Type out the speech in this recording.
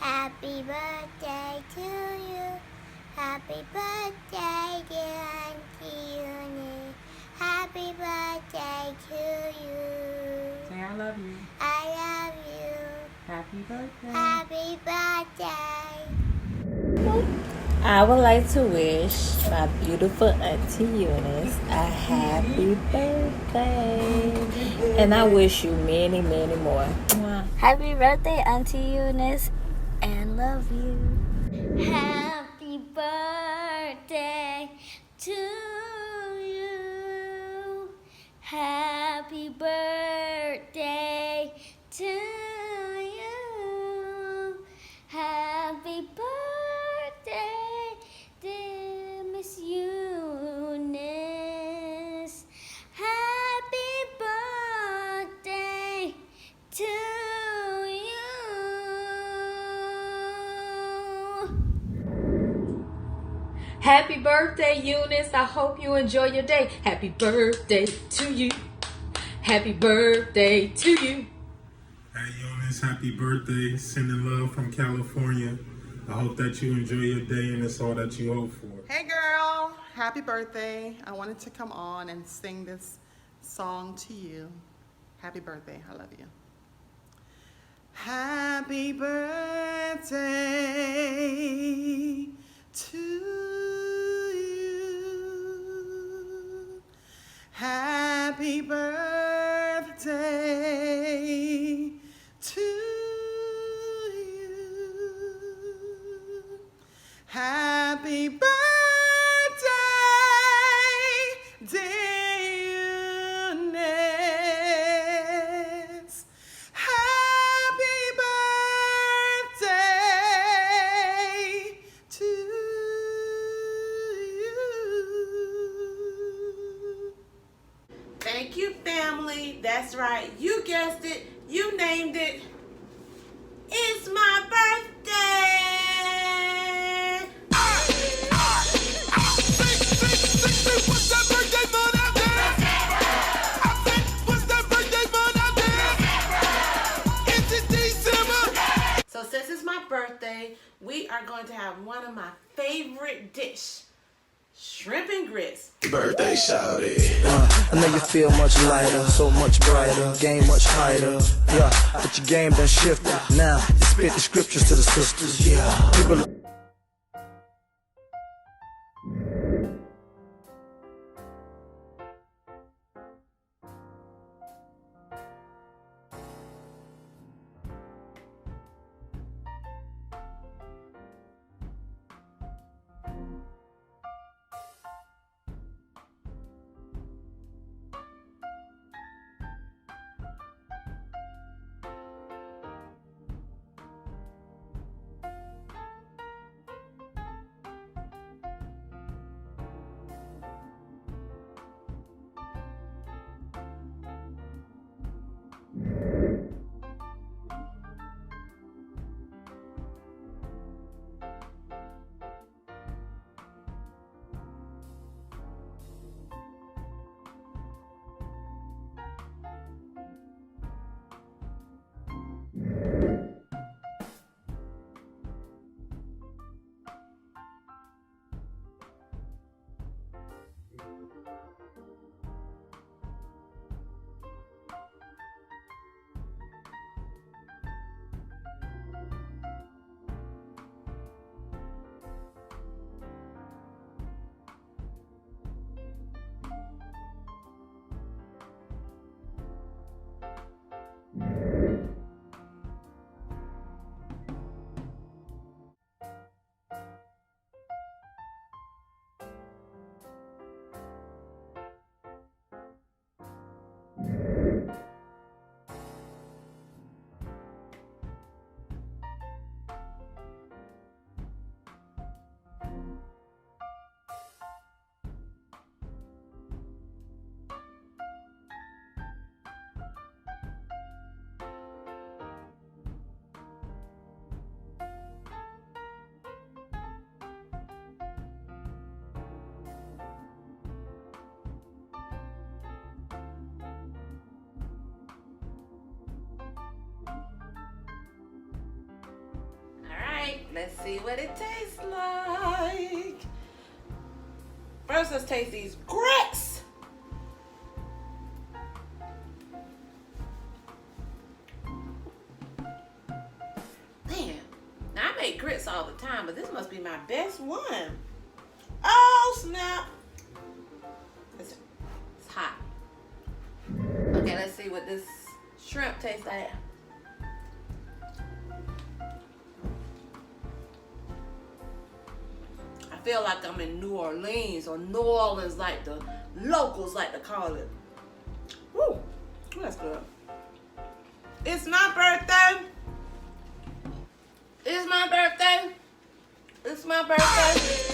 Happy birthday to you. Happy birthday, dear Auntie Eunice. Happy birthday to you. Say I love you. I love you. Happy birthday. Happy birthday. I would like to wish my beautiful Auntie Eunice a happy birthday. And I wish you many, many more. Mwah. Happy birthday, Auntie Eunice, and love you. Happy birthday to you. Happy birthday to you. Happy birthday, dear Miss Eunice. Happy birthday to you. Happy birthday, Eunice. I hope you enjoy your day. Happy birthday to you. Happy birthday to you. Hey Eunice, happy birthday. Sending love from California. I hope that you enjoy your day and it's all that you hope for. Hey girl, happy birthday. I wanted to come on and sing this song to you. Happy birthday, I love you. Happy birthday to you. Happy birthday to you. Happy birthday, dear Eunice. Happy birthday to you. Thank you, family. That's right. You guessed it. You named it. It's my birthday. So since it's my birthday, we are going to have one of my favorite dish, shrimp and grits. Birthday shouty. I know you feel much lighter, so much brighter, game much tighter. Yeah, but your game done shifted. Now you spit the scriptures to the sisters. Yeah, people. like. Let's see what it tastes like. First, let's taste these grits. Man, now I make grits all the time, but this must be my best one. Oh, snap. It's hot. Okay, let's see what this shrimp tastes like. I feel like I'm in New Orleans or New Orleans, like the locals like to call it. Woo, that's good. It's my birthday. It's my birthday. It's my birthday.